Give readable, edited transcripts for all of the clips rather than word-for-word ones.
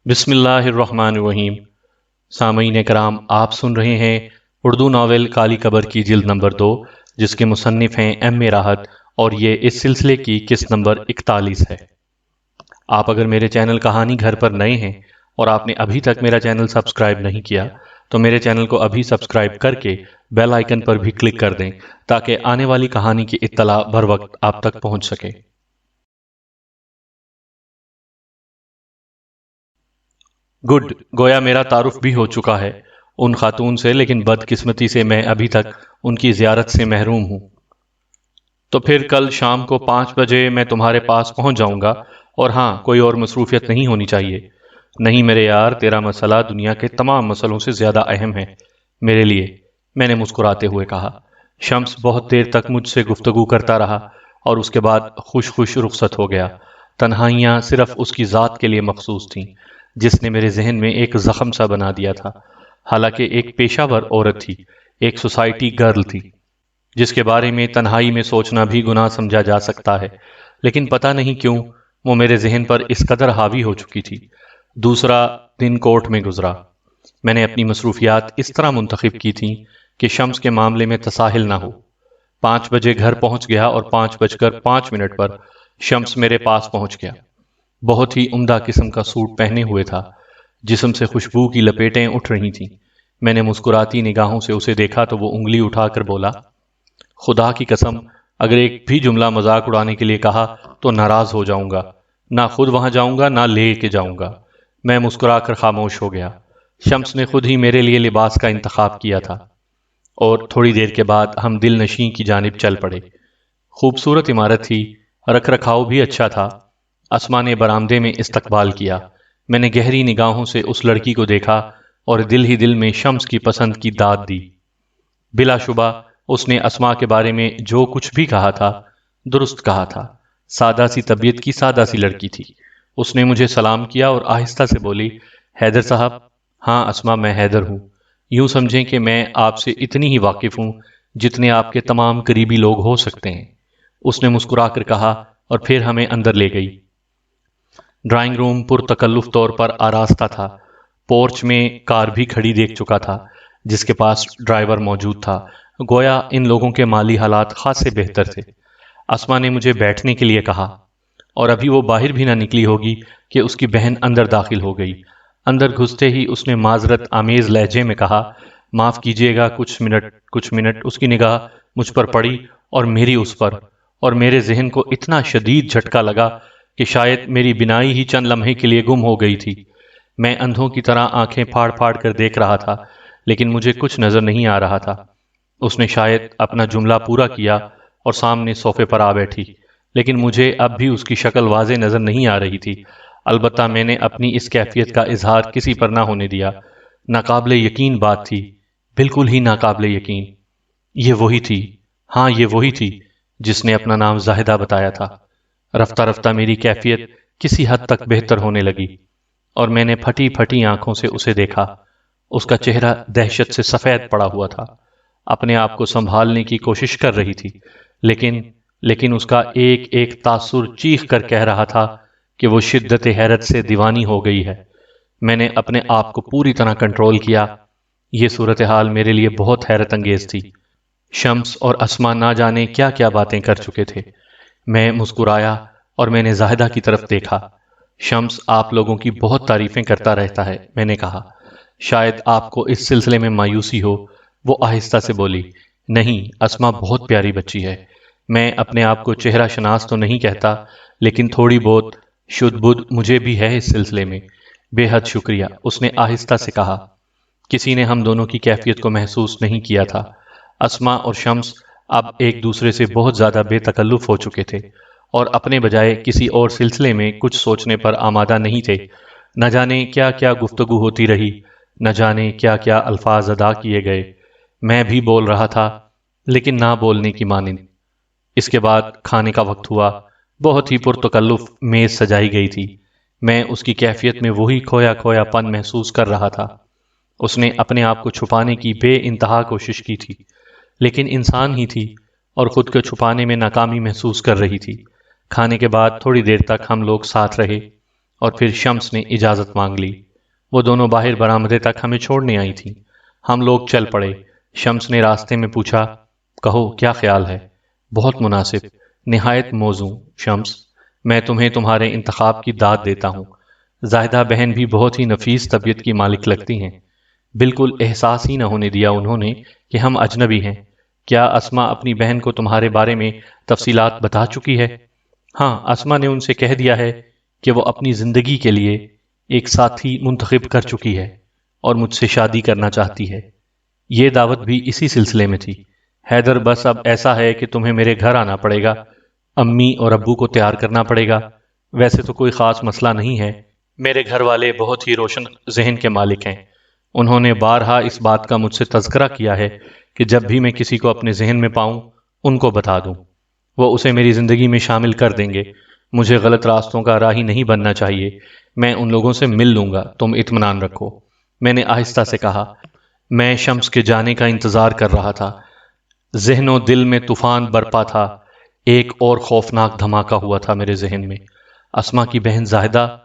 بسم اللہ الرحمن الرحیم۔ سامعین کرام، آپ سن رہے ہیں اردو ناول کالی قبر کی جلد نمبر 2، جس کے مصنف ہیں ایم راحت، اور یہ اس سلسلے کی قسط نمبر 41 ہے۔ آپ اگر میرے چینل کہانی گھر پر نئے ہیں اور آپ نے ابھی تک میرا چینل سبسکرائب نہیں کیا تو میرے چینل کو ابھی سبسکرائب کر کے بیل آئیکن پر بھی کلک کر دیں تاکہ آنے والی کہانی کی اطلاع بر وقت آپ تک پہنچ سکے۔ گڈ، گویا میرا تعارف بھی ہو چکا ہے ان خاتون سے، لیکن بدقسمتی سے میں ابھی تک ان کی زیارت سے محروم ہوں۔ تو پھر کل شام کو 5 بجے میں تمہارے پاس پہنچ جاؤں گا، اور ہاں، کوئی اور مصروفیت نہیں ہونی چاہیے۔ نہیں میرے یار، تیرا مسئلہ دنیا کے تمام مسئلوں سے زیادہ اہم ہے میرے لیے، میں نے مسکراتے ہوئے کہا۔ شمس بہت دیر تک مجھ سے گفتگو کرتا رہا اور اس کے بعد خوش خوش رخصت ہو گیا۔ تنہائیاں صرف اس کی ذات کے لیے مخصوص تھیں، جس نے میرے ذہن میں ایک زخم سا بنا دیا تھا۔ حالانکہ ایک پیشہ ور عورت تھی، ایک سوسائٹی گرل تھی، جس کے بارے میں تنہائی میں سوچنا بھی گناہ سمجھا جا سکتا ہے، لیکن پتہ نہیں کیوں وہ میرے ذہن پر اس قدر حاوی ہو چکی تھی۔ دوسرا دن کورٹ میں گزرا۔ میں نے اپنی مصروفیات اس طرح منتخب کی تھیں کہ شمس کے معاملے میں تساہل نہ ہو۔ 5 بجے گھر پہنچ گیا اور 5:05 پر شمس میرے پاس پہنچ گیا۔ بہت ہی عمدہ قسم کا سوٹ پہنے ہوئے تھا، جسم سے خوشبو کی لپیٹیں اٹھ رہی تھیں۔ میں نے مسکراتی نگاہوں سے اسے دیکھا تو وہ انگلی اٹھا کر بولا، خدا کی قسم، اگر ایک بھی جملہ مذاق اڑانے کے لیے کہا تو ناراض ہو جاؤں گا، نہ خود وہاں جاؤں گا نہ لے کے جاؤں گا۔ میں مسکرا کر خاموش ہو گیا۔ شمس نے خود ہی میرے لیے لباس کا انتخاب کیا تھا، اور تھوڑی دیر کے بعد ہم دل نشیں کی جانب چل پڑے۔ خوبصورت عمارت تھی، رکھ رکھاؤ بھی اچھا تھا۔ اسما نے برآمدے میں استقبال کیا۔ میں نے گہری نگاہوں سے اس لڑکی کو دیکھا اور دل ہی دل میں شمس کی پسند کی داد دی۔ بلا شبہ اس نے اسما کے بارے میں جو کچھ بھی کہا تھا درست کہا تھا۔ سادہ سی طبیعت کی سادہ سی لڑکی تھی۔ اس نے مجھے سلام کیا اور آہستہ سے بولی، حیدر صاحب۔ ہاں اسما، میں حیدر ہوں۔ یوں سمجھیں کہ میں آپ سے اتنی ہی واقف ہوں جتنے آپ کے تمام قریبی لوگ ہو سکتے ہیں، اس نے مسکرا کر کہا اور پھر ہمیں اندر لے گئی۔ ڈرائنگ روم پرتکلف طور پر آراستہ تھا۔ پورچ میں کار بھی کھڑی دیکھ چکا تھا، جس کے پاس ڈرائیور موجود تھا۔ گویا ان لوگوں کے مالی حالات خاصے بہتر تھے۔ اسما نے مجھے بیٹھنے کے لیے کہا، اور ابھی وہ باہر بھی نہ نکلی ہوگی کہ اس کی بہن اندر داخل ہو گئی۔ اندر گھستے ہی اس نے معذرت آمیز لہجے میں کہا، معاف کیجیے گا، کچھ منٹ۔ اس کی نگاہ مجھ پر پڑی اور میری اس پر، اور میرے ذہن کو اتنا شدید جھٹکا لگا کہ شاید میری بینائی ہی چند لمحے کے لیے گم ہو گئی تھی۔ میں اندھوں کی طرح آنکھیں پھاڑ پھاڑ کر دیکھ رہا تھا، لیکن مجھے کچھ نظر نہیں آ رہا تھا۔ اس نے شاید اپنا جملہ پورا کیا اور سامنے صوفے پر آ بیٹھی، لیکن مجھے اب بھی اس کی شکل واضح نظر نہیں آ رہی تھی۔ البتہ میں نے اپنی اس کیفیت کا اظہار کسی پر نہ ہونے دیا۔ ناقابل یقین بات تھی، بالکل ہی ناقابل یقین۔ یہ وہی تھی، ہاں یہ وہی تھی جس نے اپنا نام زاہدہ بتایا تھا۔ رفتہ رفتہ میری کیفیت کسی حد تک بہتر ہونے لگی، اور میں نے پھٹی پھٹی آنکھوں سے اسے دیکھا۔ اس کا چہرہ دہشت سے سفید پڑا ہوا تھا۔ اپنے آپ کو سنبھالنے کی کوشش کر رہی تھی، لیکن اس کا ایک ایک تاثر چیخ کر کہہ رہا تھا کہ وہ شدت حیرت سے دیوانی ہو گئی ہے۔ میں نے اپنے آپ کو پوری طرح کنٹرول کیا۔ یہ صورتحال میرے لیے بہت حیرت انگیز تھی۔ شمس اور اسما نہ جانے کیا کیا باتیں کر چکے تھے۔ میں مسکرایا اور میں نے زاہدہ کی طرف دیکھا۔ شمس آپ لوگوں کی بہت تعریفیں کرتا رہتا ہے، میں نے کہا۔ شاید آپ کو اس سلسلے میں مایوسی ہو۔ وہ آہستہ سے بولی، نہیں، اسما بہت پیاری بچی ہے۔ میں اپنے آپ کو چہرہ شناس تو نہیں کہتا، لیکن تھوڑی بہت شدھ بدھ مجھے بھی ہے اس سلسلے میں۔ بے حد شکریہ، اس نے آہستہ سے کہا۔ کسی نے ہم دونوں کی کیفیت کو محسوس نہیں کیا تھا۔ اسما اور شمس اب ایک دوسرے سے بہت زیادہ بے تکلف ہو چکے تھے، اور اپنے بجائے کسی اور سلسلے میں کچھ سوچنے پر آمادہ نہیں تھے۔ نہ جانے کیا کیا گفتگو ہوتی رہی، نہ جانے کیا کیا الفاظ ادا کیے گئے۔ میں بھی بول رہا تھا، لیکن نہ بولنے کی مانند۔ اس کے بعد کھانے کا وقت ہوا۔ بہت ہی پرتکلف میز سجائی گئی تھی۔ میں اس کی کیفیت میں وہی کھویا کھویا پن محسوس کر رہا تھا۔ اس نے اپنے آپ کو چھپانے کی بے انتہا کوشش کی تھی، لیکن انسان ہی تھی اور خود کو چھپانے میں ناکامی محسوس کر رہی تھی۔ کھانے کے بعد تھوڑی دیر تک ہم لوگ ساتھ رہے، اور پھر شمس نے اجازت مانگ لی۔ وہ دونوں باہر برآمدے تک ہمیں چھوڑنے آئی تھیں۔ ہم لوگ چل پڑے۔ شمس نے راستے میں پوچھا، کہو کیا خیال ہے؟ بہت مناسب، نہایت موزوں شمس، میں تمہیں تمہارے انتخاب کی داد دیتا ہوں۔ زاہدہ بہن بھی بہت ہی نفیس طبیعت کی مالک لگتی ہیں۔ بالکل احساس ہی نہ ہونے دیا انہوں نے کہ ہم اجنبی ہیں۔ کیا اسما اپنی بہن کو تمہارے بارے میں تفصیلات بتا چکی ہے؟ ہاں، اسما نے ان سے کہہ دیا ہے کہ وہ اپنی زندگی کے لیے ایک ساتھی منتخب کر چکی ہے اور مجھ سے شادی کرنا چاہتی ہے۔ یہ دعوت بھی اسی سلسلے میں تھی۔ حیدر، بس اب ایسا ہے کہ تمہیں میرے گھر آنا پڑے گا، امی اور ابو کو تیار کرنا پڑے گا۔ ویسے تو کوئی خاص مسئلہ نہیں ہے، میرے گھر والے بہت ہی روشن ذہن کے مالک ہیں۔ انہوں نے بارہا اس بات کا مجھ سے تذکرہ کیا ہے کہ جب بھی میں کسی کو اپنے ذہن میں پاؤں ان کو بتا دوں، وہ اسے میری زندگی میں شامل کر دیں گے۔ مجھے غلط راستوں کا راہی نہیں بننا چاہیے۔ میں ان لوگوں سے مل لوں گا، تم اطمینان رکھو۔ میں نے آہستہ سے کہا۔ میں شمس کے جانے کا انتظار کر رہا تھا۔ ذہن و دل میں طوفان برپا تھا۔ ایک اور خوفناک دھماکہ ہوا تھا میرے ذہن میں۔ اسما کی بہن زاہدہ،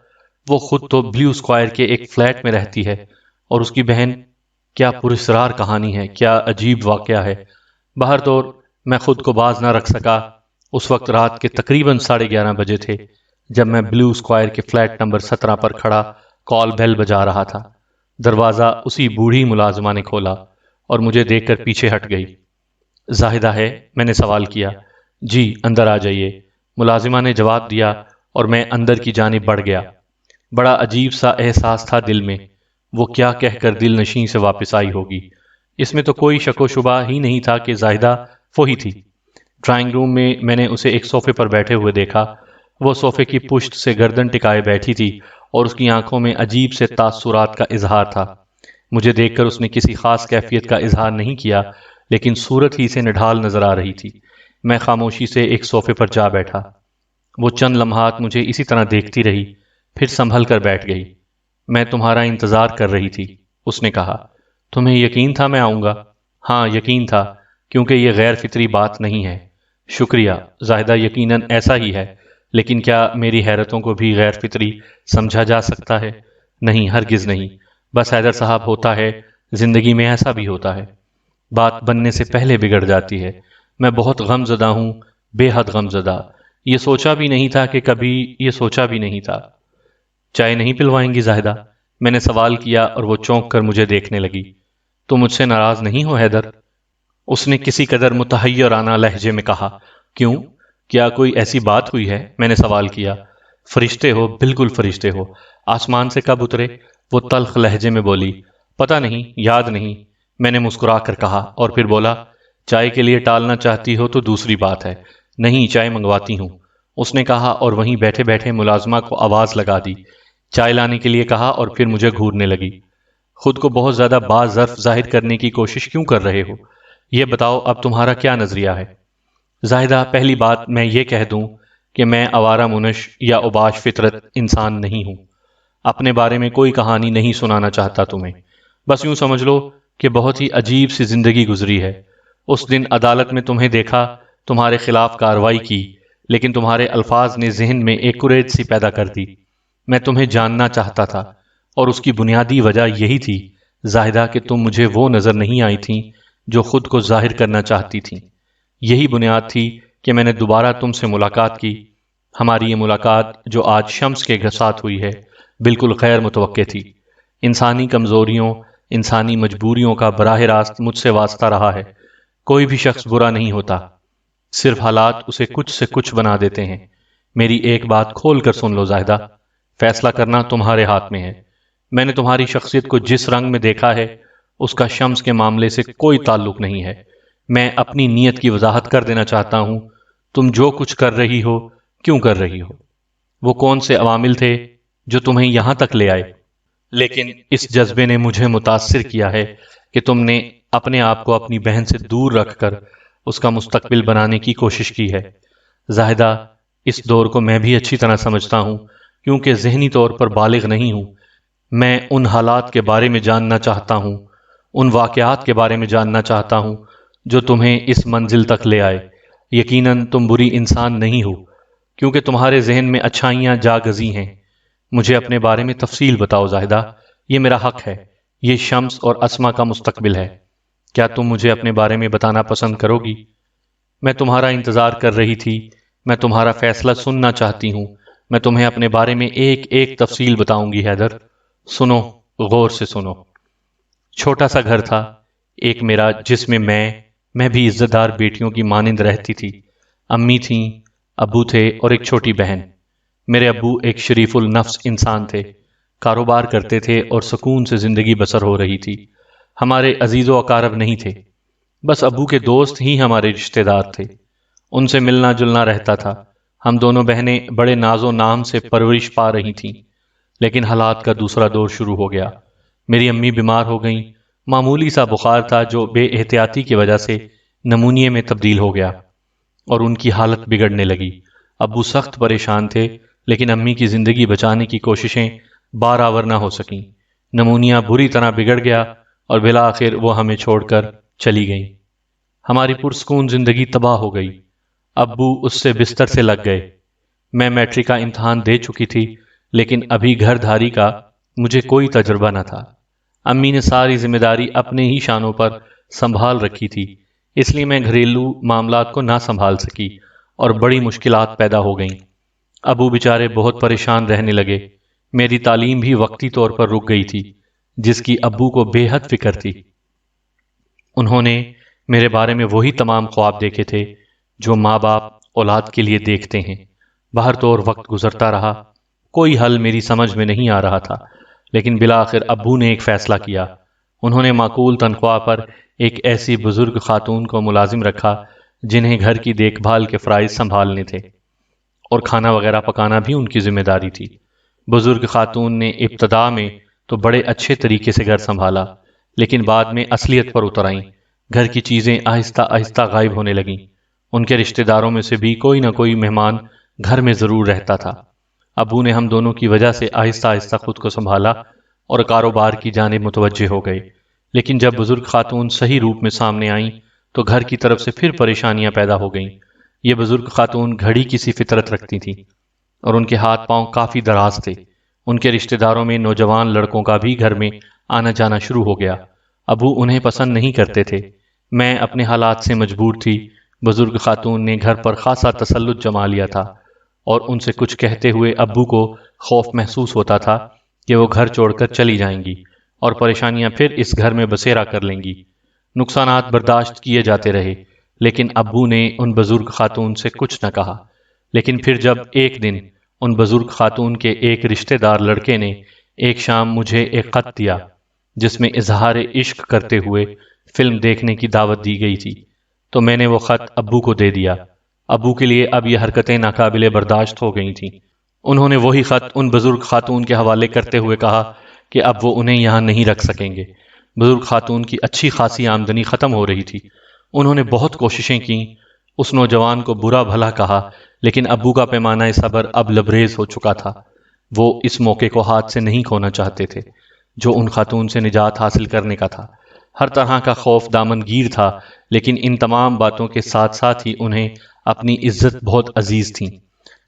وہ خود تو بلیو اسکوائر کے ایک فلیٹ میں رہتی ہے، اور اس کی بہن، کیا پراسرار کہانی ہے، کیا عجیب واقعہ ہے۔ بہر طور میں خود کو باز نہ رکھ سکا۔ اس وقت رات کے تقریباً 11:30 بجے تھے جب میں بلیو اسکوائر کے فلیٹ نمبر 17 پر کھڑا کال بیل بجا رہا تھا۔ دروازہ اسی بوڑھی ملازمہ نے کھولا اور مجھے دیکھ کر پیچھے ہٹ گئی۔ زاہدہ ہے؟ میں نے سوال کیا۔ جی، اندر آ جائیے، ملازمہ نے جواب دیا، اور میں اندر کی جانب بڑھ گیا۔ بڑا عجیب سا احساس تھا دل میں۔ وہ کیا کہہ کر دل نشیں سے واپس آئی ہوگی؟ اس میں تو کوئی شک و شبہ ہی نہیں تھا کہ زاہدہ وہی تھی۔ ڈرائنگ روم میں نے اسے ایک صوفے پر بیٹھے ہوئے دیکھا۔ وہ صوفے کی پشت سے گردن ٹکائے بیٹھی تھی اور اس کی آنکھوں میں عجیب سے تاثرات کا اظہار تھا۔ مجھے دیکھ کر اس نے کسی خاص کیفیت کا اظہار نہیں کیا، لیکن صورت ہی سے نڈھال نظر آ رہی تھی۔ میں خاموشی سے ایک صوفے پر جا بیٹھا۔ وہ چند لمحات مجھے اسی طرح دیکھتی رہی، پھر سنبھل کر بیٹھ گئی۔ میں تمہارا انتظار کر رہی تھی، اس نے کہا۔ تمہیں یقین تھا میں آؤں گا؟ ہاں، یقین تھا، کیونکہ یہ غیر فطری بات نہیں ہے۔ شکریہ زاہدہ، یقیناً ایسا ہی ہے، لیکن کیا میری حیرتوں کو بھی غیر فطری سمجھا جا سکتا ہے؟ نہیں، ہرگز نہیں۔ بس حیدر صاحب، ہوتا ہے، زندگی میں ایسا بھی ہوتا ہے، بات بننے سے پہلے بگڑ جاتی ہے۔ میں بہت غم زدہ ہوں، بے حد غم زدہ۔ یہ سوچا بھی نہیں تھا کہ کبھی یہ سوچا بھی نہیں تھا۔ چائے نہیں پلوائیں گی زاہدہ؟ میں نے سوال کیا اور وہ چونک کر مجھے دیکھنے لگی۔ تو مجھ سے ناراض نہیں ہو حیدر؟ اس نے کسی قدر متحیرانہ لہجے میں کہا۔ کیوں؟ کیا کوئی ایسی بات ہوئی ہے؟ میں نے سوال کیا۔ فرشتے ہو، بالکل فرشتے ہو۔ آسمان سے کب اترے؟ وہ تلخ لہجے میں بولی۔ پتہ نہیں، یاد نہیں، میں نے مسکرا کر کہا، اور پھر بولا، چائے کے لیے ٹالنا چاہتی ہو تو دوسری بات ہے، نہیں چائے منگواتی ہوں، اس نے کہا، اور وہیں بیٹھے بیٹھے ملازمہ کو آواز لگا دی۔ چائے لانے کے لیے کہا اور پھر مجھے گھورنے لگی۔ خود کو بہت زیادہ باظرف ظاہر کرنے کی کوشش کیوں کر رہے ہو؟ یہ بتاؤ، اب تمہارا کیا نظریہ ہے؟ زاہدہ، پہلی بات میں یہ کہہ دوں کہ میں آوارہ منش یا اوباش فطرت انسان نہیں ہوں۔ اپنے بارے میں کوئی کہانی نہیں سنانا چاہتا تمہیں، بس یوں سمجھ لو کہ بہت ہی عجیب سی زندگی گزری ہے۔ اس دن عدالت میں تمہیں دیکھا، تمہارے خلاف کارروائی کی، لیکن تمہارے الفاظ نے ذہن میں ایک کریز سی پیدا کر دی۔ میں تمہیں جاننا چاہتا تھا، اور اس کی بنیادی وجہ یہی تھی زاہدہ کہ تم مجھے وہ نظر نہیں آئی تھیں جو خود کو ظاہر کرنا چاہتی تھیں۔ یہی بنیاد تھی کہ میں نے دوبارہ تم سے ملاقات کی۔ ہماری یہ ملاقات جو آج شمس کے ساتھ ہوئی ہے، بالکل غیر متوقع تھی۔ انسانی کمزوریوں، انسانی مجبوریوں کا براہ راست مجھ سے واسطہ رہا ہے۔ کوئی بھی شخص برا نہیں ہوتا، صرف حالات اسے کچھ سے کچھ بنا دیتے ہیں۔ میری ایک بات کھول کر سن لو زاہدہ، فیصلہ کرنا تمہارے ہاتھ میں ہے۔ میں نے تمہاری شخصیت کو جس رنگ میں دیکھا ہے، اس کا شمس کے معاملے سے کوئی تعلق نہیں ہے۔ میں اپنی نیت کی وضاحت کر دینا چاہتا ہوں۔ تم جو کچھ کر رہی ہو، کیوں کر رہی ہو؟ وہ کون سے عوامل تھے جو تمہیں یہاں تک لے آئے؟ لیکن اس جذبے نے مجھے متاثر کیا ہے کہ تم نے اپنے آپ کو اپنی بہن سے دور رکھ کر اس کا مستقبل بنانے کی کوشش کی ہے۔ زاہدہ، اس دور کو میں بھی اچھی طرح سمجھتا ہوں، کیونکہ ذہنی طور پر بالغ نہیں ہوں۔ میں ان حالات کے بارے میں جاننا چاہتا ہوں، ان واقعات کے بارے میں جاننا چاہتا ہوں جو تمہیں اس منزل تک لے آئے۔ یقیناً تم بری انسان نہیں ہو، کیونکہ تمہارے ذہن میں اچھائیاں جا گزی ہیں۔ مجھے اپنے بارے میں تفصیل بتاؤ زاہدہ، یہ میرا حق ہے، یہ شمس اور اسما کا مستقبل ہے۔ کیا تم مجھے اپنے بارے میں بتانا پسند کرو گی؟ میں تمہارا انتظار کر رہی تھی، میں تمہارا فیصلہ سننا چاہتی ہوں۔ میں تمہیں اپنے بارے میں ایک ایک تفصیل بتاؤں گی حیدر، سنو، غور سے سنو۔ چھوٹا سا گھر تھا ایک میرا، جس میں میں بھی عزت دار بیٹیوں کی مانند رہتی تھی۔ امی تھیں، ابو تھے اور ایک چھوٹی بہن۔ میرے ابو ایک شریف النفس انسان تھے، کاروبار کرتے تھے اور سکون سے زندگی بسر ہو رہی تھی۔ ہمارے عزیز و اقارب نہیں تھے، بس ابو کے دوست ہی ہمارے رشتہ دار تھے۔ ان سے ملنا جلنا رہتا تھا۔ ہم دونوں بہنیں بڑے ناز و نام سے پرورش پا رہی تھیں، لیکن حالات کا دوسرا دور شروع ہو گیا۔ میری امی بیمار ہو گئیں۔ معمولی سا بخار تھا جو بے احتیاطی کی وجہ سے نمونیے میں تبدیل ہو گیا اور ان کی حالت بگڑنے لگی۔ ابو سخت پریشان تھے، لیکن امی کی زندگی بچانے کی کوششیں بارآور نہ ہو سکیں۔ نمونیا بری طرح بگڑ گیا اور بالآخر وہ ہمیں چھوڑ کر چلی گئیں۔ ہماری پرسکون زندگی تباہ ہو گئی۔ ابو اس سے بستر سے لگ گئے۔ میں میٹرک کا امتحان دے چکی تھی، لیکن ابھی گھر دھاری کا مجھے کوئی تجربہ نہ تھا۔ امی نے ساری ذمہ داری اپنے ہی شانوں پر سنبھال رکھی تھی، اس لیے میں گھریلو معاملات کو نہ سنبھال سکی اور بڑی مشکلات پیدا ہو گئیں۔ ابو بیچارے بہت پریشان رہنے لگے۔ میری تعلیم بھی وقتی طور پر رک گئی تھی، جس کی ابو کو بے حد فکر تھی۔ انہوں نے میرے بارے میں وہی تمام خواب دیکھے تھے جو ماں باپ اولاد کے لیے دیکھتے ہیں۔ بہر طور وقت گزرتا رہا، کوئی حل میری سمجھ میں نہیں آ رہا تھا، لیکن بالآخر ابو نے ایک فیصلہ کیا۔ انہوں نے معقول تنخواہ پر ایک ایسی بزرگ خاتون کو ملازم رکھا جنہیں گھر کی دیکھ بھال کے فرائض سنبھالنے تھے اور کھانا وغیرہ پکانا بھی ان کی ذمہ داری تھی۔ بزرگ خاتون نے ابتدا میں تو بڑے اچھے طریقے سے گھر سنبھالا، لیکن بعد میں اصلیت پر اتر آئیں۔ گھر کی چیزیں آہستہ آہستہ غائب ہونے لگیں۔ ان کے رشتہ داروں میں سے بھی کوئی نہ کوئی مہمان گھر میں ضرور رہتا تھا۔ ابو نے ہم دونوں کی وجہ سے آہستہ آہستہ خود کو سنبھالا اور کاروبار کی جانب متوجہ ہو گئے، لیکن جب بزرگ خاتون صحیح روپ میں سامنے آئیں تو گھر کی طرف سے پھر پریشانیاں پیدا ہو گئیں۔ یہ بزرگ خاتون گھڑی کی سی فطرت رکھتی تھیں اور ان کے ہاتھ پاؤں کافی دراز تھے۔ ان کے رشتہ داروں میں نوجوان لڑکوں کا بھی گھر میں آنا جانا شروع ہو گیا۔ ابو انہیں پسند نہیں کرتے تھے۔ میں اپنے حالات سے مجبور تھی۔ بزرگ خاتون نے گھر پر خاصا تسلط جما لیا تھا اور ان سے کچھ کہتے ہوئے ابو کو خوف محسوس ہوتا تھا کہ وہ گھر چھوڑ کر چلی جائیں گی اور پریشانیاں پھر اس گھر میں بسیرا کر لیں گی۔ نقصانات برداشت کیے جاتے رہے، لیکن ابو نے ان بزرگ خاتون سے کچھ نہ کہا۔ لیکن پھر جب ایک دن ان بزرگ خاتون کے ایک رشتہ دار لڑکے نے ایک شام مجھے ایک خط دیا جس میں اظہار عشق کرتے ہوئے فلم دیکھنے کی دعوت دی گئی تھی، تو میں نے وہ خط ابو کو دے دیا۔ ابو کے لیے اب یہ حرکتیں ناقابل برداشت ہو گئی تھیں۔ انہوں نے وہی خط ان بزرگ خاتون کے حوالے کرتے ہوئے کہا کہ اب وہ انہیں یہاں نہیں رکھ سکیں گے۔ بزرگ خاتون کی اچھی خاصی آمدنی ختم ہو رہی تھی۔ انہوں نے بہت کوششیں کیں، اس نوجوان کو برا بھلا کہا، لیکن ابو کا پیمانہ صبر اب لبریز ہو چکا تھا۔ وہ اس موقع کو ہاتھ سے نہیں کھونا چاہتے تھے جو ان خاتون سے نجات حاصل کرنے کا تھا۔ ہر طرح کا خوف دامن گیر تھا، لیکن ان تمام باتوں کے ساتھ ساتھ ہی انہیں اپنی عزت بہت عزیز تھیں۔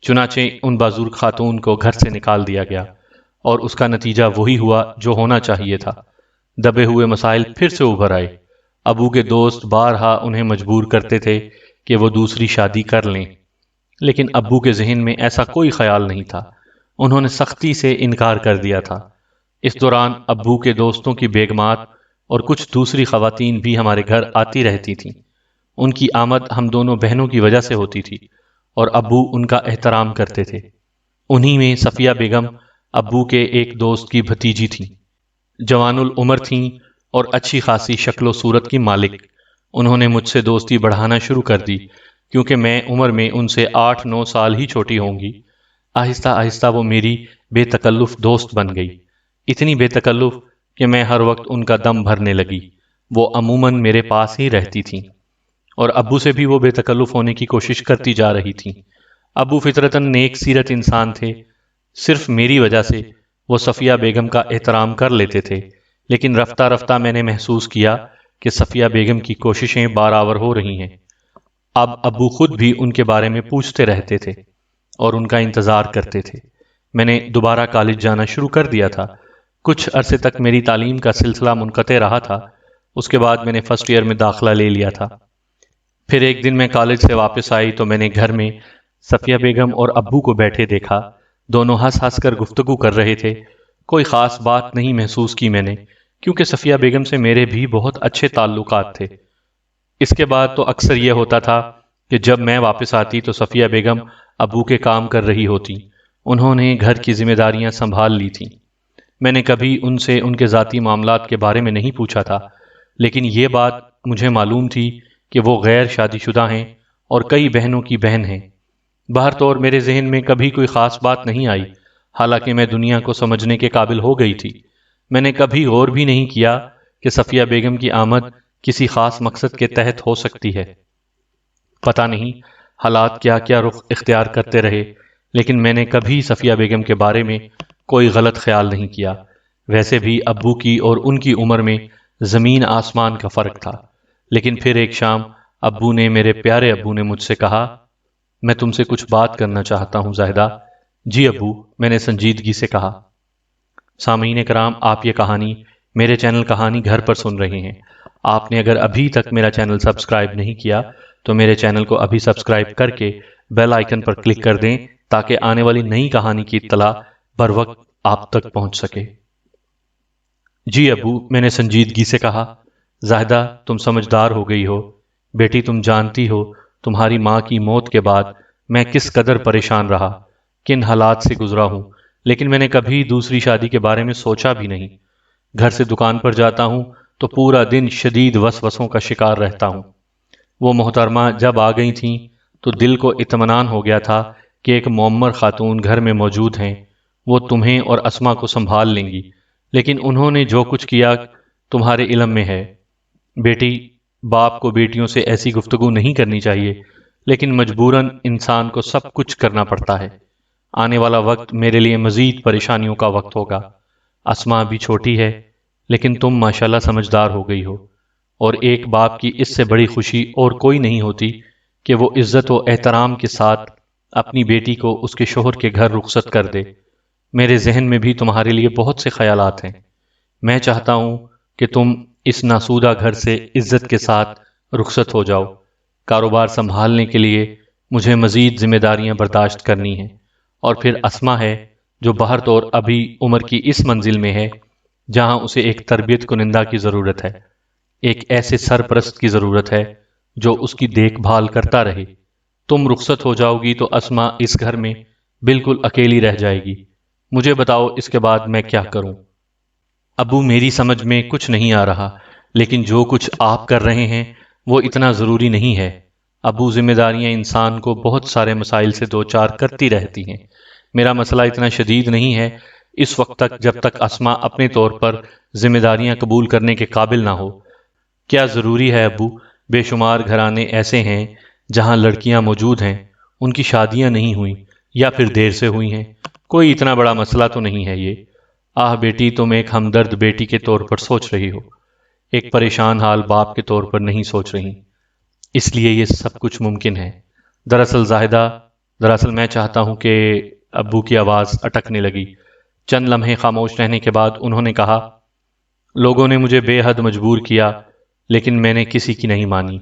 چنانچہ ان بزرگ خاتون کو گھر سے نکال دیا گیا اور اس کا نتیجہ وہی ہوا جو ہونا چاہیے تھا۔ دبے ہوئے مسائل پھر سے ابھر آئے۔ ابو کے دوست بارہا انہیں مجبور کرتے تھے کہ وہ دوسری شادی کر لیں، لیکن ابو کے ذہن میں ایسا کوئی خیال نہیں تھا۔ انہوں نے سختی سے انکار کر دیا تھا۔ اس دوران ابو کے دوستوں کی بیگمات اور کچھ دوسری خواتین بھی ہمارے گھر آتی رہتی تھیں۔ ان کی آمد ہم دونوں بہنوں کی وجہ سے ہوتی تھی اور ابو ان کا احترام کرتے تھے۔ انہی میں صفیہ بیگم ابو کے ایک دوست کی بھتیجی تھیں۔ جوان العمر تھیں اور اچھی خاصی شکل و صورت کی مالک۔ انہوں نے مجھ سے دوستی بڑھانا شروع کر دی کیونکہ میں عمر میں ان سے 8-9 سال ہی چھوٹی ہوں گی۔ آہستہ آہستہ وہ میری بے تکلف دوست بن گئی، اتنی بے تکلف کہ میں ہر وقت ان کا دم بھرنے لگی۔ وہ عموماً میرے پاس ہی رہتی تھیں اور ابو سے بھی وہ بے تکلف ہونے کی کوشش کرتی جا رہی تھیں۔ ابو فطرتاً نیک سیرت انسان تھے، صرف میری وجہ سے وہ صفیہ بیگم کا احترام کر لیتے تھے، لیکن رفتہ رفتہ میں نے محسوس کیا کہ صفیہ بیگم کی کوششیں بارآور ہو رہی ہیں۔ اب ابو خود بھی ان کے بارے میں پوچھتے رہتے تھے اور ان کا انتظار کرتے تھے۔ میں نے دوبارہ کالج جانا شروع کر دیا تھا۔ کچھ عرصے تک میری تعلیم کا سلسلہ منقطع رہا تھا۔ اس کے بعد میں نے فرسٹ ایئر میں داخلہ لے لیا تھا۔ پھر ایک دن میں کالج سے واپس آئی تو میں نے گھر میں صفیہ بیگم اور ابو کو بیٹھے دیکھا۔ دونوں ہنس ہنس کر گفتگو کر رہے تھے۔ کوئی خاص بات نہیں محسوس کی میں نے، کیونکہ صفیہ بیگم سے میرے بھی بہت اچھے تعلقات تھے۔ اس کے بعد تو اکثر یہ ہوتا تھا کہ جب میں واپس آتی تو صفیہ بیگم ابو کے کام کر رہی ہوتی۔ انہوں نے گھر کی ذمہ داریاں سنبھال لی تھیں۔ میں نے کبھی ان سے ان کے ذاتی معاملات کے بارے میں نہیں پوچھا تھا، لیکن یہ بات مجھے معلوم تھی کہ وہ غیر شادی شدہ ہیں اور کئی بہنوں کی بہن ہیں۔ باہر طور میرے ذہن میں کبھی کوئی خاص بات نہیں آئی، حالانکہ میں دنیا کو سمجھنے کے قابل ہو گئی تھی۔ میں نے کبھی غور بھی نہیں کیا کہ صفیہ بیگم کی آمد کسی خاص مقصد کے تحت ہو سکتی ہے۔ پتہ نہیں حالات کیا کیا رخ اختیار کرتے رہے، لیکن میں نے کبھی صفیہ بیگم کے بارے میں کوئی غلط خیال نہیں کیا۔ ویسے بھی ابو کی اور ان کی عمر میں زمین آسمان کا فرق تھا۔ لیکن پھر ایک شام میرے پیارے ابو نے مجھ سے کہا، میں تم سے کچھ بات کرنا چاہتا ہوں زاہدہ۔ جی ابو، میں نے سنجیدگی سے کہا۔ سامعین کرام، آپ یہ کہانی میرے چینل کہانی گھر پر سن رہے ہیں۔ آپ نے اگر ابھی تک میرا چینل سبسکرائب نہیں کیا تو میرے چینل کو ابھی سبسکرائب کر کے بیل آئیکن پر کلک کر دیں تاکہ آنے والی نئی کہانی کی اطلاع بر وقت آپ تک پہنچ سکے۔ جی ابو، میں نے سنجیدگی سے کہا۔ زاہدہ، تم سمجھدار ہو گئی ہو۔ بیٹی، تم جانتی ہو تمہاری ماں کی موت کے بعد میں کس قدر پریشان رہا، کن حالات سے گزرا ہوں، لیکن میں نے کبھی دوسری شادی کے بارے میں سوچا بھی نہیں۔ گھر سے دکان پر جاتا ہوں تو پورا دن شدید وسوسوں کا شکار رہتا ہوں۔ وہ محترمہ جب آ گئی تھیں تو دل کو اطمینان ہو گیا تھا کہ ایک معمر خاتون گھر میں موجود ہیں، وہ تمہیں اور اسما کو سنبھال لیں گی، لیکن انہوں نے جو کچھ کیا تمہارے علم میں ہے۔ بیٹی، باپ کو بیٹیوں سے ایسی گفتگو نہیں کرنی چاہیے، لیکن مجبوراً انسان کو سب کچھ کرنا پڑتا ہے۔ آنے والا وقت میرے لیے مزید پریشانیوں کا وقت ہوگا۔ اسما بھی چھوٹی ہے، لیکن تم ماشاءاللہ سمجھدار ہو گئی ہو، اور ایک باپ کی اس سے بڑی خوشی اور کوئی نہیں ہوتی کہ وہ عزت و احترام کے ساتھ اپنی بیٹی کو اس کے شوہر کے گھر رخصت کر دے۔ میرے ذہن میں بھی تمہارے لیے بہت سے خیالات ہیں۔ میں چاہتا ہوں کہ تم اس ناسودہ گھر سے عزت کے ساتھ رخصت ہو جاؤ۔ کاروبار سنبھالنے کے لیے مجھے مزید ذمہ داریاں برداشت کرنی ہیں، اور پھر اسما ہے جو باہر طور ابھی عمر کی اس منزل میں ہے جہاں اسے ایک تربیت کنندہ کی ضرورت ہے، ایک ایسے سرپرست کی ضرورت ہے جو اس کی دیکھ بھال کرتا رہے۔ تم رخصت ہو جاؤ گی تو اسما اس گھر میں بالکل اکیلی رہ جائے گی۔ مجھے بتاؤ اس کے بعد میں کیا کروں؟ ابو، میری سمجھ میں کچھ نہیں آ رہا، لیکن جو کچھ آپ کر رہے ہیں وہ اتنا ضروری نہیں ہے۔ ابو، ذمہ داریاں انسان کو بہت سارے مسائل سے دوچار کرتی رہتی ہیں۔ میرا مسئلہ اتنا شدید نہیں ہے اس وقت تک جب تک اسما اپنے طور پر ذمہ داریاں قبول کرنے کے قابل نہ ہو۔ کیا ضروری ہے ابو؟ بے شمار گھرانے ایسے ہیں جہاں لڑکیاں موجود ہیں، ان کی شادیاں نہیں ہوئیں یا پھر دیر سے ہوئی ہیں۔ کوئی اتنا بڑا مسئلہ تو نہیں ہے یہ۔ آہ بیٹی، تم ایک ہمدرد بیٹی کے طور پر سوچ رہی ہو، ایک پریشان حال باپ کے طور پر نہیں سوچ رہی، اس لیے یہ سب کچھ ممکن ہے۔ دراصل زاہدہ، میں چاہتا ہوں کہ… ابو کی آواز اٹکنے لگی۔ چند لمحے خاموش رہنے کے بعد انہوں نے کہا، لوگوں نے مجھے بے حد مجبور کیا، لیکن میں نے کسی کی نہیں مانی۔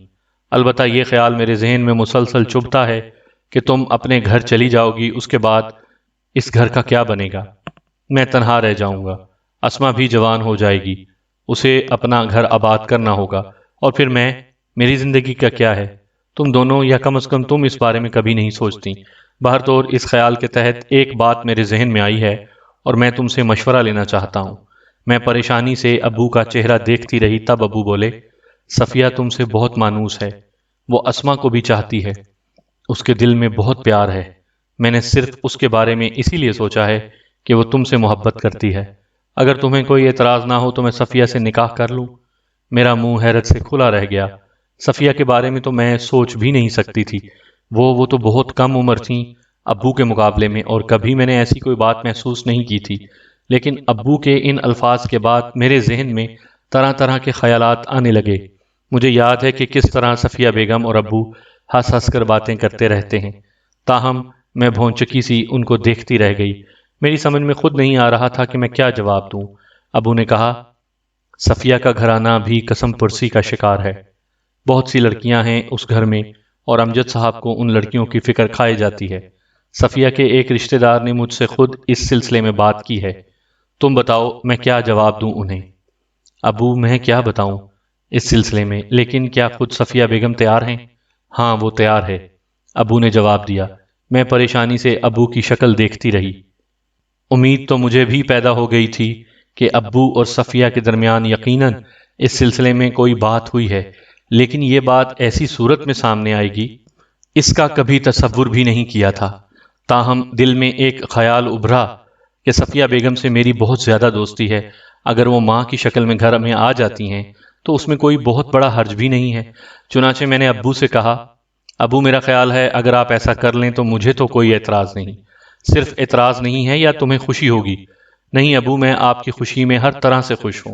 البتہ یہ خیال میرے ذہن میں مسلسل چبھتا ہے کہ تم اپنے گھر چلی جاؤ گی، اس کے بعد اس گھر کا کیا بنے گا؟ میں تنہا رہ جاؤں گا، اسما بھی جوان ہو جائے گی، اسے اپنا گھر آباد کرنا ہوگا، اور پھر میری زندگی کا کیا ہے؟ تم دونوں، یا کم از کم تم اس بارے میں کبھی نہیں سوچتی۔ باہر طور اس خیال کے تحت ایک بات میرے ذہن میں آئی ہے اور میں تم سے مشورہ لینا چاہتا ہوں۔ میں پریشانی سے ابو کا چہرہ دیکھتی رہی، تب ابو بولے، صفیہ تم سے بہت مانوس ہے، وہ اسما کو بھی چاہتی ہے، اس کے دل میں بہت پیار ہے۔ میں نے صرف اس کے بارے میں اسی لیے سوچا ہے کہ وہ تم سے محبت کرتی ہے۔ اگر تمہیں کوئی اعتراض نہ ہو تو میں صفیہ سے نکاح کر لوں؟ میرا منہ حیرت سے کھلا رہ گیا۔ صفیہ کے بارے میں تو میں سوچ بھی نہیں سکتی تھی، وہ تو بہت کم عمر تھیں ابو کے مقابلے میں، اور کبھی میں نے ایسی کوئی بات محسوس نہیں کی تھی، لیکن ابو کے ان الفاظ کے بعد میرے ذہن میں طرح طرح کے خیالات آنے لگے۔ مجھے یاد ہے کہ کس طرح صفیہ بیگم اور ابو ہنس ہنس کر باتیں کرتے رہتے ہیں، تاہم میں بھونچکی سی ان کو دیکھتی رہ گئی۔ میری سمجھ میں خود نہیں آ رہا تھا کہ میں کیا جواب دوں۔ ابو نے کہا، صفیہ کا گھرانہ بھی قسم پرسی کا شکار ہے۔ بہت سی لڑکیاں ہیں اس گھر میں، اور امجد صاحب کو ان لڑکیوں کی فکر کھائی جاتی ہے۔ صفیہ کے ایک رشتہ دار نے مجھ سے خود اس سلسلے میں بات کی ہے۔ تم بتاؤ میں کیا جواب دوں انہیں؟ ابو، میں کیا بتاؤں اس سلسلے میں، لیکن کیا خود صفیہ بیگم تیار ہیں؟ ہاں، وہ تیار ہے، ابو نے جواب دیا۔ میں پریشانی سے ابو کی شکل دیکھتی رہی۔ امید تو مجھے بھی پیدا ہو گئی تھی کہ ابو اور صفیہ کے درمیان یقیناً اس سلسلے میں کوئی بات ہوئی ہے، لیکن یہ بات ایسی صورت میں سامنے آئے گی، اس کا کبھی تصور بھی نہیں کیا تھا۔ تاہم دل میں ایک خیال ابھرا کہ صفیہ بیگم سے میری بہت زیادہ دوستی ہے۔ اگر وہ ماں کی شکل میں گھر میں آ جاتی ہیں تو اس میں کوئی بہت بڑا حرج بھی نہیں ہے۔ چنانچہ میں نے ابو سے کہا، ابو میرا خیال ہے اگر آپ ایسا کر لیں تو مجھے تو کوئی اعتراض نہیں۔ صرف اعتراض نہیں ہے یا تمہیں خوشی ہوگی؟ نہیں ابو، میں آپ کی خوشی میں ہر طرح سے خوش ہوں۔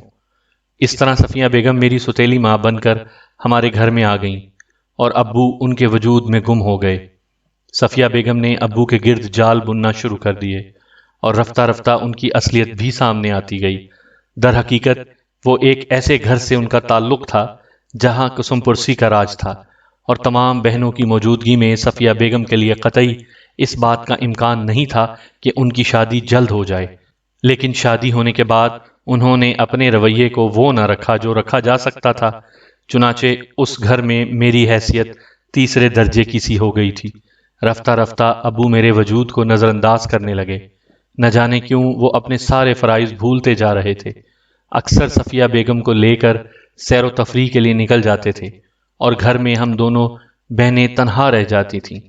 اس طرح صفیہ بیگم میری سوتیلی ماں بن کر ہمارے گھر میں آ گئیں اور ابو ان کے وجود میں گم ہو گئے۔ صفیہ بیگم نے ابو کے گرد جال بننا شروع کر دیے اور رفتہ رفتہ ان کی اصلیت بھی سامنے آتی گئی۔ در حقیقت وہ ایک ایسے گھر سے ان کا تعلق تھا جہاں قسم پرسی کا راج تھا، اور تمام بہنوں کی موجودگی میں صفیہ بیگم کے لیے قطعی اس بات کا امکان نہیں تھا کہ ان کی شادی جلد ہو جائے۔ لیکن شادی ہونے کے بعد انہوں نے اپنے رویے کو وہ نہ رکھا جو رکھا جا سکتا تھا۔ چنانچہ اس گھر میں میری حیثیت تیسرے درجے کی سی ہو گئی تھی۔ رفتہ رفتہ ابو میرے وجود کو نظر انداز کرنے لگے۔ نہ جانے کیوں وہ اپنے سارے فرائض بھولتے جا رہے تھے۔ اکثر صفیہ بیگم کو لے کر سیر و تفریح کے لیے نکل جاتے تھے اور گھر میں ہم دونوں بہنیں تنہا رہ جاتی تھیں۔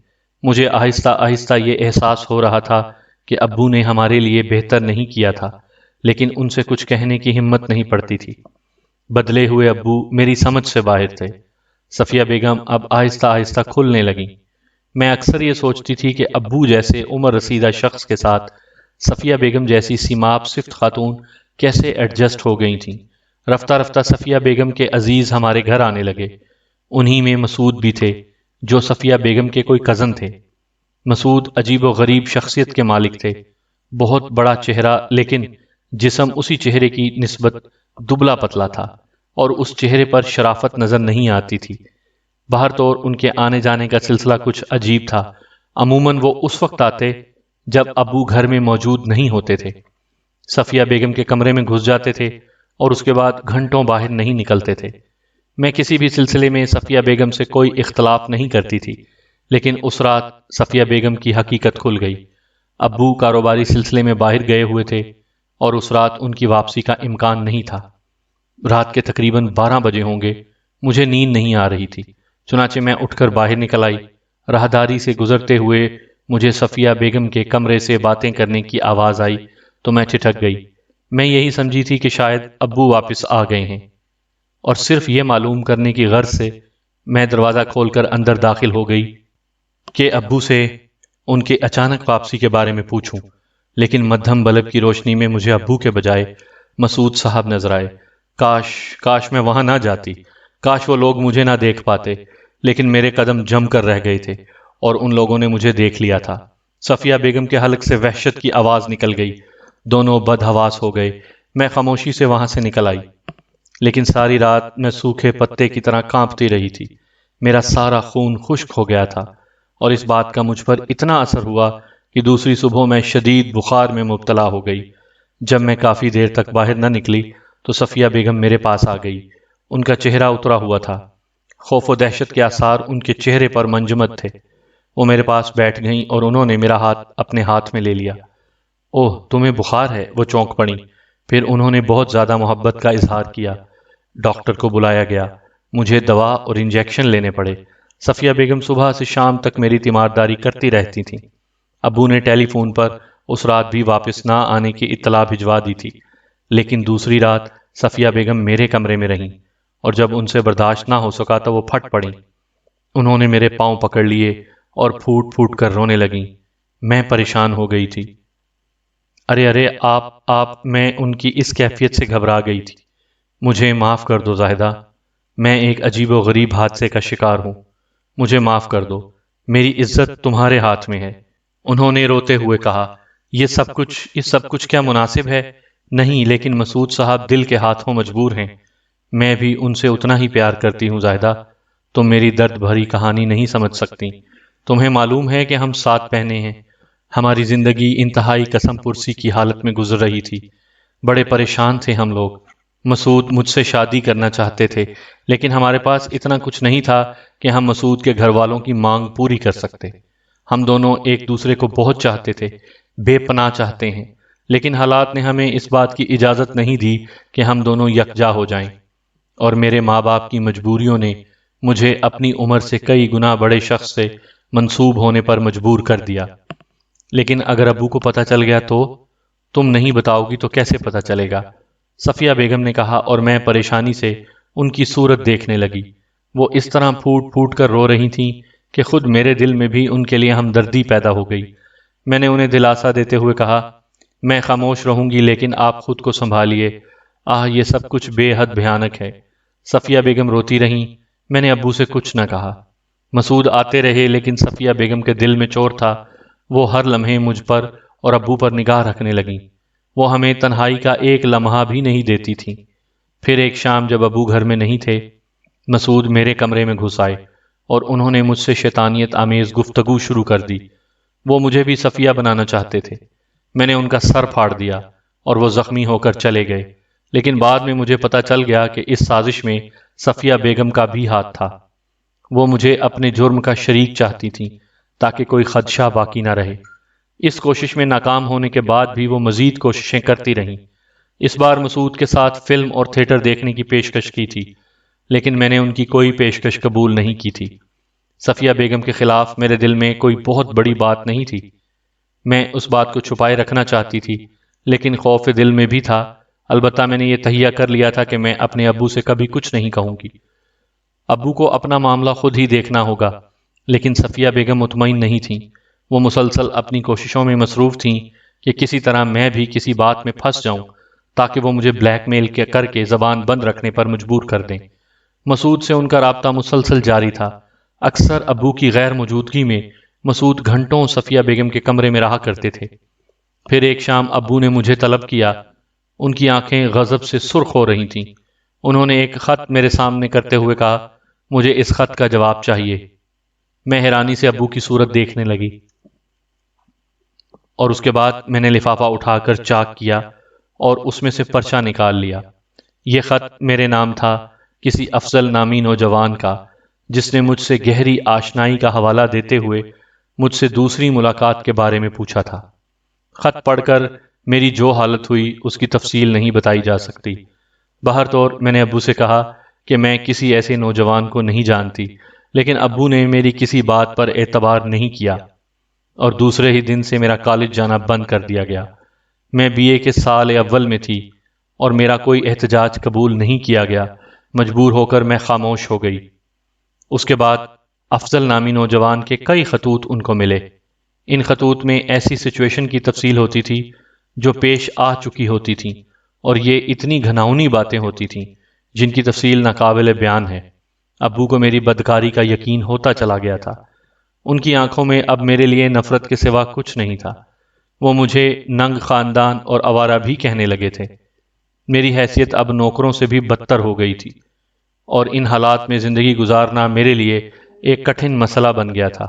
مجھے آہستہ آہستہ یہ احساس ہو رہا تھا کہ ابو نے ہمارے لیے بہتر نہیں کیا تھا، لیکن ان سے کچھ کہنے کی ہمت نہیں پڑتی تھی۔ بدلے ہوئے ابو میری سمجھ سے باہر تھے۔ صفیہ بیگم اب آہستہ آہستہ کھلنے لگیں۔ میں اکثر یہ سوچتی تھی کہ ابو جیسے عمر رسیدہ شخص کے ساتھ صفیہ بیگم جیسی سیماب صفت خاتون کیسے ایڈجسٹ ہو گئی تھیں۔ رفتہ رفتہ صفیہ بیگم کے عزیز ہمارے گھر آنے لگے۔ انہی میں مسعود بھی تھے جو صفیہ بیگم کے کوئی کزن تھے۔ مسعود عجیب و غریب شخصیت کے مالک تھے، بہت بڑا چہرہ، لیکن جسم اسی چہرے کی نسبت دبلا پتلا تھا اور اس چہرے پر شرافت نظر نہیں آتی تھی۔ باہر طور ان کے آنے جانے کا سلسلہ کچھ عجیب تھا۔ عموماً وہ اس وقت آتے جب ابو گھر میں موجود نہیں ہوتے تھے۔ صفیہ بیگم کے کمرے میں گھس جاتے تھے اور اس کے بعد گھنٹوں باہر نہیں نکلتے تھے۔ میں کسی بھی سلسلے میں صفیہ بیگم سے کوئی اختلاف نہیں کرتی تھی، لیکن اس رات صفیہ بیگم کی حقیقت کھل گئی۔ ابو کاروباری سلسلے میں باہر گئے ہوئے تھے اور اس رات ان کی واپسی کا امکان نہیں تھا۔ رات کے تقریباً 12 بجے ہوں گے۔ مجھے نیند نہیں آ رہی تھی، چنانچہ میں اٹھ کر باہر نکل آئی۔ راہداری سے گزرتے ہوئے مجھے صفیہ بیگم کے کمرے سے باتیں کرنے کی آواز آئی تو میں ٹھٹک گئی۔ میں یہی سمجھی تھی کہ شاید ابو واپس آ گئے ہیں، اور صرف یہ معلوم کرنے کی غرض سے میں دروازہ کھول کر اندر داخل ہو گئی کہ ابو سے ان کے اچانک واپسی کے بارے میں پوچھوں۔ لیکن مدھم بلب کی روشنی میں مجھے ابو کے بجائے مسعود صاحب نظر آئے۔ کاش میں وہاں نہ جاتی، کاش وہ لوگ مجھے نہ دیکھ پاتے، لیکن میرے قدم جم کر رہ گئے تھے اور ان لوگوں نے مجھے دیکھ لیا تھا۔ صفیہ بیگم کے حلق سے وحشت کی آواز نکل گئی۔ دونوں بدحواس ہو گئے۔ میں خاموشی سے وہاں سے نکل آئی، لیکن ساری رات میں سوکھے پتے کی طرح کانپتی رہی تھی۔ میرا سارا خون خشک ہو گیا تھا، اور اس بات کا مجھ پر اتنا اثر ہوا کہ دوسری صبح میں شدید بخار میں مبتلا ہو گئی۔ جب میں کافی دیر تک باہر نہ نکلی تو صفیہ بیگم میرے پاس آ گئی۔ ان کا چہرہ اترا ہوا تھا، خوف و دہشت کے آثار ان کے چہرے پر منجمد تھے۔ وہ میرے پاس بیٹھ گئیں اور انہوں نے میرا ہاتھ اپنے ہاتھ میں لے لیا۔ اوہ، تمہیں بخار ہے؟ وہ چونک پڑیں۔ پھر انہوں نے بہت زیادہ محبت کا اظہار کیا۔ ڈاکٹر کو بلایا گیا، مجھے دوا اور انجیکشن لینے پڑے۔ صفیہ بیگم صبح سے شام تک میری تیمارداری کرتی رہتی تھیں۔ ابو نے ٹیلی فون پر اس رات بھی واپس نہ آنے کی اطلاع بھجوا دی تھی، لیکن دوسری رات صفیہ بیگم میرے کمرے میں رہیں، اور جب ان سے برداشت نہ ہو سکا تو وہ پھٹ پڑیں۔ انہوں نے میرے پاؤں پکڑ لیے اور پھوٹ پھوٹ کر رونے لگیں۔ میں پریشان ہو گئی تھی۔ ارے آپ میں ان کی اس کیفیت سے گھبرا گئی تھی۔ مجھے معاف کر دو زاہدہ، میں ایک عجیب و غریب حادثے کا شکار ہوں، مجھے معاف کر دو، میری عزت تمہارے ہاتھ میں ہے۔ انہوں نے روتے ہوئے کہا، یہ سب کچھ کیا مناسب ہے؟ نہیں، لیکن مسعود صاحب دل کے ہاتھوں مجبور ہیں۔ میں بھی ان سے اتنا ہی پیار کرتی ہوں زاہدہ، تم میری درد بھری کہانی نہیں سمجھ سکتی۔ تمہیں معلوم ہے کہ ہم 7 بہنیں ہیں، ہماری زندگی انتہائی قسم پرسی کی حالت میں گزر رہی تھی، بڑے پریشان تھے ہم لوگ۔ مسعود مجھ سے شادی کرنا چاہتے تھے، لیکن ہمارے پاس اتنا کچھ نہیں تھا کہ ہم مسعود کے گھر والوں کی مانگ پوری کر سکتے۔ ہم دونوں ایک دوسرے کو بہت چاہتے تھے، بے پناہ چاہتے ہیں، لیکن حالات نے ہمیں اس بات کی اجازت نہیں دی کہ ہم دونوں یکجا ہو جائیں، اور میرے ماں باپ کی مجبوریوں نے مجھے اپنی عمر سے کئی گنا بڑے شخص سے منسوب ہونے پر مجبور کر دیا۔ لیکن اگر ابو کو پتہ چل گیا تو؟ تم نہیں بتاؤ گی تو کیسے پتہ چلے گا؟ صفیہ بیگم نے کہا، اور میں پریشانی سے ان کی صورت دیکھنے لگی۔ وہ اس طرح پھوٹ پھوٹ کر رو رہی تھیں کہ خود میرے دل میں بھی ان کے لیے ہمدردی پیدا ہو گئی۔ میں نے انہیں دلاسا دیتے ہوئے کہا، میں خاموش رہوں گی، لیکن آپ خود کو سنبھالیے۔ یہ سب کچھ بے حد بھیانک ہے۔ صفیہ بیگم روتی رہیں۔ میں نے ابو سے کچھ نہ کہا۔ مسعود آتے رہے، لیکن صفیہ بیگم کے دل میں چور تھا۔ وہ ہر لمحے مجھ پر اور ابو پر نگاہ رکھنے لگیں۔ وہ ہمیں تنہائی کا ایک لمحہ بھی نہیں دیتی تھیں۔ پھر ایک شام جب ابو گھر میں نہیں تھے، مسعود میرے کمرے میں گھس آئے اور انہوں نے مجھ سے شیطانیت آمیز گفتگو شروع کر دی۔ وہ مجھے بھی صفیہ بنانا چاہتے تھے۔ میں نے ان کا سر پھاڑ دیا اور وہ زخمی ہو کر چلے گئے، لیکن بعد میں مجھے پتا چل گیا کہ اس سازش میں صفیہ بیگم کا بھی ہاتھ تھا۔ وہ مجھے اپنے جرم کا شریک چاہتی تھیں تاکہ کوئی خدشہ باقی نہ رہے۔ اس کوشش میں ناکام ہونے کے بعد بھی وہ مزید کوششیں کرتی رہیں۔ اس بار مسعود کے ساتھ فلم اور تھیٹر دیکھنے کی پیشکش کی تھی، لیکن میں نے ان کی کوئی پیشکش قبول نہیں کی تھی۔ صفیہ بیگم کے خلاف میرے دل میں کوئی بہت بڑی بات نہیں تھی۔ میں اس بات کو چھپائے رکھنا چاہتی تھی، لیکن خوف دل میں بھی تھا۔ البتہ میں نے یہ تہیہ کر لیا تھا کہ میں اپنے ابو سے کبھی کچھ نہیں کہوں گی۔ ابو کو اپنا معاملہ خود ہی دیکھنا ہوگا، لیکن صفیہ بیگم مطمئن نہیں تھیں۔ وہ مسلسل اپنی کوششوں میں مصروف تھیں کہ کسی طرح میں بھی کسی بات میں پھنس جاؤں تاکہ وہ مجھے بلیک میل کر کے زبان بند رکھنے پر مجبور کر دیں۔ مسعود سے ان کا رابطہ مسلسل جاری تھا۔ اکثر ابو کی غیر موجودگی میں مسعود گھنٹوں صفیہ بیگم کے کمرے میں رہا کرتے تھے۔ پھر ایک شام ابو نے مجھے طلب کیا۔ ان کی آنکھیں غضب سے سرخ ہو رہی تھیں۔ انہوں نے ایک خط میرے سامنے کرتے ہوئے کہا، مجھے اس خط کا جواب چاہیے۔ میں حیرانی سے ابو کی صورت دیکھنے لگی، اور اس کے بعد میں نے لفافہ اٹھا کر چاک کیا اور اس میں سے پرچہ نکال لیا۔ یہ خط میرے نام تھا، کسی افضل نامی نوجوان کا، جس نے مجھ سے گہری آشنائی کا حوالہ دیتے ہوئے مجھ سے دوسری ملاقات کے بارے میں پوچھا تھا۔ خط پڑھ کر میری جو حالت ہوئی اس کی تفصیل نہیں بتائی جا سکتی۔ بہر طور میں نے ابو سے کہا کہ میں کسی ایسے نوجوان کو نہیں جانتی، لیکن ابو نے میری کسی بات پر اعتبار نہیں کیا اور دوسرے ہی دن سے میرا کالج جانا بند کر دیا گیا۔ میں بی اے کے سال اول میں تھی اور میرا کوئی احتجاج قبول نہیں کیا گیا۔ مجبور ہو کر میں خاموش ہو گئی۔ اس کے بعد افضل نامی نوجوان کے کئی خطوط ان کو ملے۔ ان خطوط میں ایسی سچویشن کی تفصیل ہوتی تھی جو پیش آ چکی ہوتی تھیں، اور یہ اتنی گھناؤنی باتیں ہوتی تھیں جن کی تفصیل ناقابل بیان ہے۔ ابو کو میری بدکاری کا یقین ہوتا چلا گیا تھا۔ ان کی آنکھوں میں اب میرے لیے نفرت کے سوا کچھ نہیں تھا۔ وہ مجھے ننگ خاندان اور آوارہ بھی کہنے لگے تھے۔ میری حیثیت اب نوکروں سے بھی بدتر ہو گئی تھی، اور ان حالات میں زندگی گزارنا میرے لیے ایک کٹھن مسئلہ بن گیا تھا۔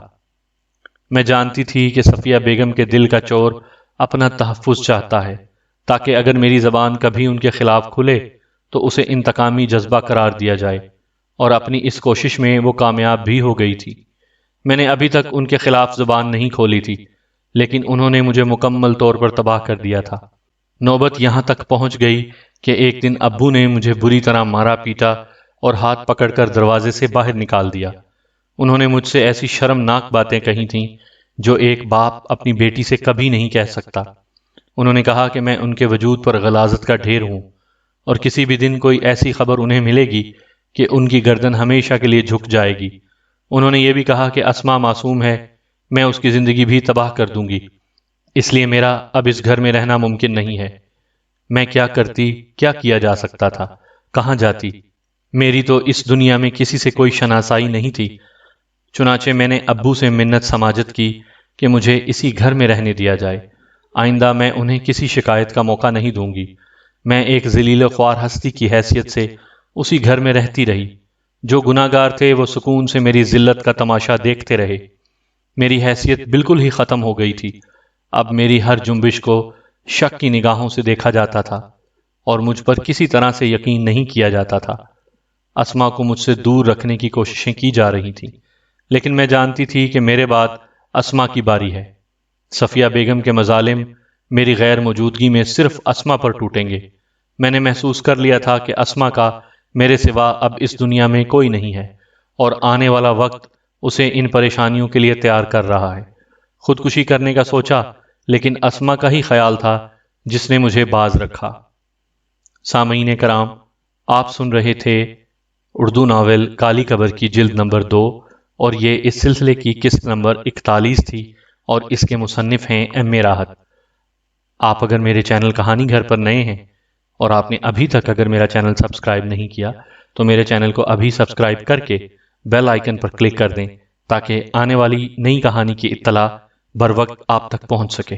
میں جانتی تھی کہ صفیہ بیگم کے دل کا چور اپنا تحفظ چاہتا ہے، تاکہ اگر میری زبان کبھی ان کے خلاف کھلے تو اسے انتقامی جذبہ قرار دیا جائے، اور اپنی اس کوشش میں وہ کامیاب بھی ہو گئی تھی۔ میں نے ابھی تک ان کے خلاف زبان نہیں کھولی تھی، لیکن انہوں نے مجھے مکمل طور پر تباہ کر دیا تھا۔ نوبت یہاں تک پہنچ گئی کہ ایک دن ابو نے مجھے بری طرح مارا پیٹا اور ہاتھ پکڑ کر دروازے سے باہر نکال دیا۔ انہوں نے مجھ سے ایسی شرمناک باتیں کہی تھیں جو ایک باپ اپنی بیٹی سے کبھی نہیں کہہ سکتا۔ انہوں نے کہا کہ میں ان کے وجود پر غلاظت کا ڈھیر ہوں، اور کسی بھی دن کوئی ایسی خبر انہیں ملے گی کہ ان کی گردن ہمیشہ کے لیے جھک جائے گی۔ انہوں نے یہ بھی کہا کہ اسما معصوم ہے، میں اس کی زندگی بھی تباہ کر دوں گی، اس لیے میرا اب اس گھر میں رہنا ممکن نہیں ہے۔ میں کیا کرتی، کیا کیا جا سکتا تھا، کہاں جاتی؟ میری تو اس دنیا میں کسی سے کوئی شناسائی نہیں تھی۔ چنانچہ میں نے ابو سے منت سماجت کی کہ مجھے اسی گھر میں رہنے دیا جائے۔ آئندہ میں انہیں کسی شکایت کا موقع نہیں دوں گی۔ میں ایک ذلیل خوار ہستی کی حیثیت سے اسی گھر میں رہتی رہی۔ جو گناہگار تھے وہ سکون سے میری ذلت کا تماشا دیکھتے رہے۔ میری حیثیت بالکل ہی ختم ہو گئی تھی۔ اب میری ہر جنبش کو شک کی نگاہوں سے دیکھا جاتا تھا اور مجھ پر کسی طرح سے یقین نہیں کیا جاتا تھا۔ اسما کو مجھ سے دور رکھنے کی کوششیں کی جا رہی تھیں، لیکن میں جانتی تھی کہ میرے بعد اسما کی باری ہے۔ صفیہ بیگم کے مظالم میری غیر موجودگی میں صرف اسما پر ٹوٹیں گے۔ میں نے محسوس کر لیا تھا کہ اسما کا میرے سوا اب اس دنیا میں کوئی نہیں ہے، اور آنے والا وقت اسے ان پریشانیوں کے لیے تیار کر رہا ہے۔ خودکشی کرنے کا سوچا، لیکن اسما کا ہی خیال تھا جس نے مجھے باز رکھا۔ سامعین کرام، آپ سن رہے تھے اردو ناول کالی قبر کی جلد نمبر 2، اور یہ اس سلسلے کی قسط نمبر 41 تھی، اور اس کے مصنف ہیں ایم راحت۔ آپ اگر میرے چینل کہانی گھر پر نئے ہیں اور آپ نے ابھی تک اگر میرا چینل سبسکرائب نہیں کیا تو میرے چینل کو ابھی سبسکرائب کر کے بیل آئیکن پر کلک کر دیں تاکہ آنے والی نئی کہانی کی اطلاع بر وقت آپ تک پہنچ سکے۔